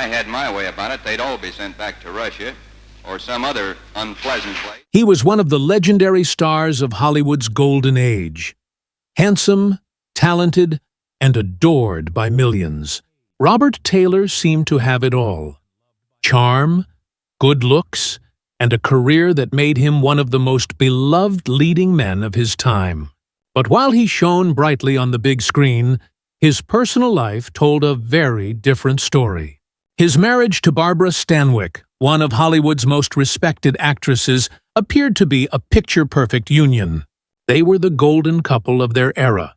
I had my way about it, they'd all be sent back to Russia or some other unpleasant place. He was one of the legendary stars of Hollywood's golden age. Handsome, talented, and adored by millions, Robert Taylor seemed to have it all. Charm, good looks, and a career that made him one of the most beloved leading men of his time. But while he shone brightly on the big screen, his personal life told a very different story. His marriage to Barbara Stanwyck, one of Hollywood's most respected actresses, appeared to be a picture-perfect union. They were the golden couple of their era,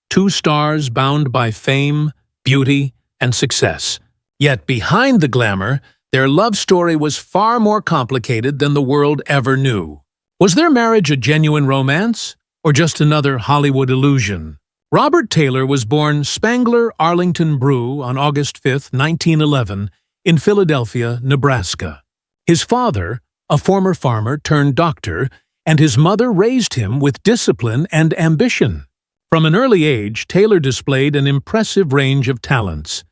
two stars bound by fame, beauty, and success. Yet behind the glamour, their love story was far more complicated than the world ever knew. Was their marriage a genuine romance, or just another Hollywood illusion? Robert Taylor was born Spangler Arlington Brew on August 5, 1911, in Philadelphia, Nebraska. His father, a former farmer turned doctor, and his mother raised him with discipline and ambition. From an early age, Taylor displayed an impressive range of talents.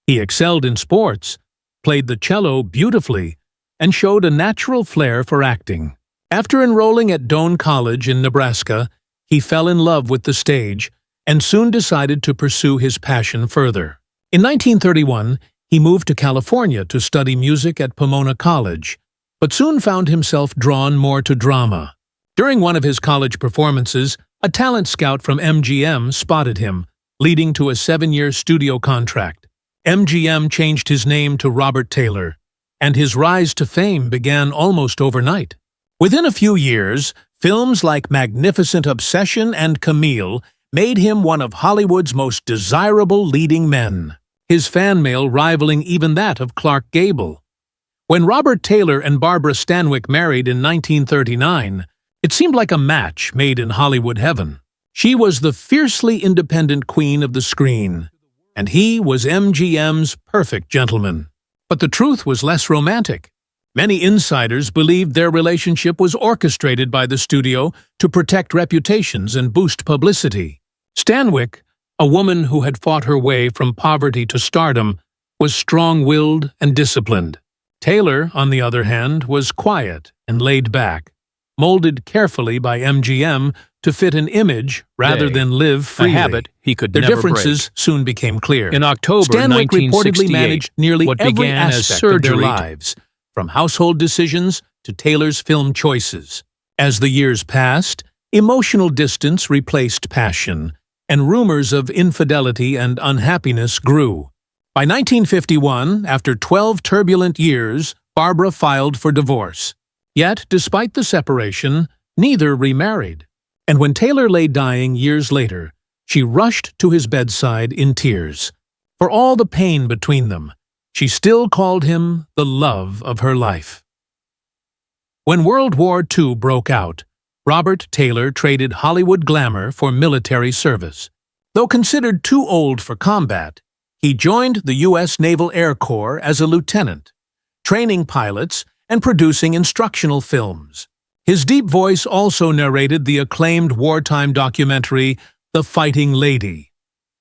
He excelled in sports, played the cello beautifully, and showed a natural flair for acting. After enrolling at Doane College in Nebraska, he fell in love with the stage and soon decided to pursue his passion further. In 1931, he moved to California to study music at Pomona College, but soon found himself drawn more to drama. During one of his college performances, a talent scout from MGM spotted him, leading to a 7-year studio contract. MGM changed his name to Robert Taylor, and his rise to fame began almost overnight. Within a few years, films like Magnificent Obsession and Camille made him one of Hollywood's most desirable leading men, his fan mail rivaling even that of Clark Gable. When Robert Taylor and Barbara Stanwyck married in 1939, it seemed like a match made in Hollywood heaven. She was the fiercely independent queen of the screen, and he was MGM's perfect gentleman. But the truth was less romantic. Many insiders believed their relationship was orchestrated by the studio to protect reputations and boost publicity. Stanwyck, a woman who had fought her way from poverty to stardom, was strong-willed and disciplined. Taylor, on the other hand, was quiet and laid back, molded carefully by MGM to fit an image rather than live freely. A habit he could Their never differences soon became clear. In October Stanwyck reportedly 1968, managed nearly what every began as aspect of their surgery lives, from household decisions to Taylor's film choices. As the years passed, emotional distance replaced passion, and rumors of infidelity and unhappiness grew. By 1951, after 12 turbulent years, Barbara filed for divorce. Yet, despite the separation, neither remarried. And when Taylor lay dying years later, she rushed to his bedside in tears. For all the pain between them, she still called him the love of her life. When World War II broke out, Robert Taylor traded Hollywood glamour for military service. Though considered too old for combat, he joined the U.S. Naval Air Corps as a lieutenant, training pilots and producing instructional films. His deep voice also narrated the acclaimed wartime documentary, The Fighting Lady.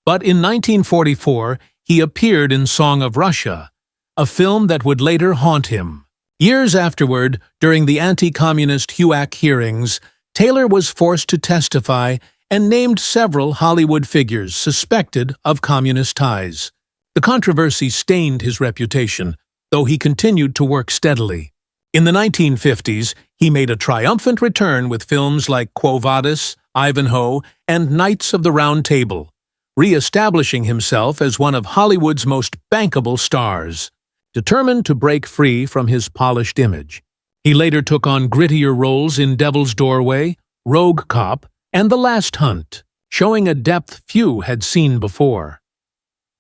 But in 1944, he appeared in Song of Russia, a film that would later haunt him. Years afterward, during the anti-communist HUAC hearings, Taylor was forced to testify and named several Hollywood figures suspected of communist ties. The controversy stained his reputation, though he continued to work steadily. In the 1950s, he made a triumphant return with films like Quo Vadis, Ivanhoe, and Knights of the Round Table, re-establishing himself as one of Hollywood's most bankable stars. Determined to break free from his polished image, he later took on grittier roles in Devil's Doorway, Rogue Cop, and The Last Hunt, showing a depth few had seen before.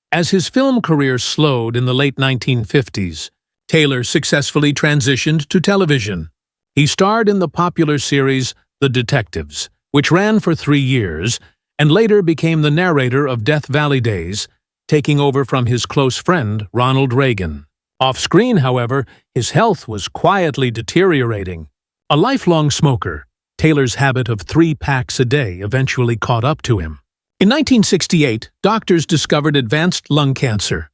As his film career slowed in the late 1950s, Taylor successfully transitioned to television. He starred in the popular series The Detectives, which ran for 3 years, and later became the narrator of Death Valley Days, taking over from his close friend Ronald Reagan. Off-screen, however, his health was quietly deteriorating. A lifelong smoker, Taylor's habit of 3 packs a day eventually caught up to him. In 1968, doctors discovered advanced lung cancer.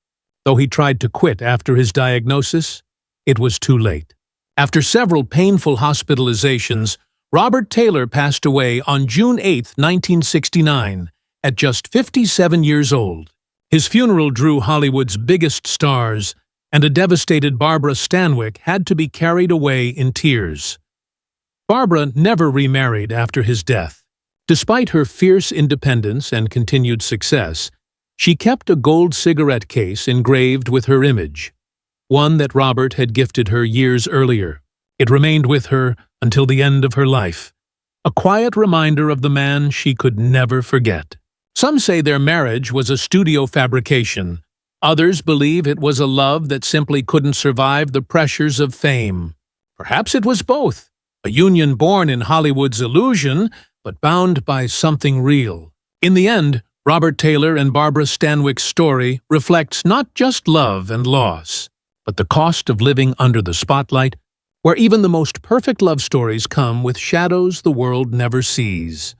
Though he tried to quit after his diagnosis, it was too late. After several painful hospitalizations, Robert Taylor passed away on June 8, 1969, at just 57 years old. His funeral drew Hollywood's biggest stars, and a devastated Barbara Stanwyck had to be carried away in tears. Barbara never remarried after his death. Despite her fierce independence and continued success, she kept a gold cigarette case engraved with her image, one that Robert had gifted her years earlier. It remained with her until the end of her life, a quiet reminder of the man she could never forget. Some say their marriage was a studio fabrication. Others believe it was a love that simply couldn't survive the pressures of fame. Perhaps it was both, a union born in Hollywood's illusion, but bound by something real. In the end, Robert Taylor and Barbara Stanwyck's story reflects not just love and loss, but the cost of living under the spotlight, where even the most perfect love stories come with shadows the world never sees.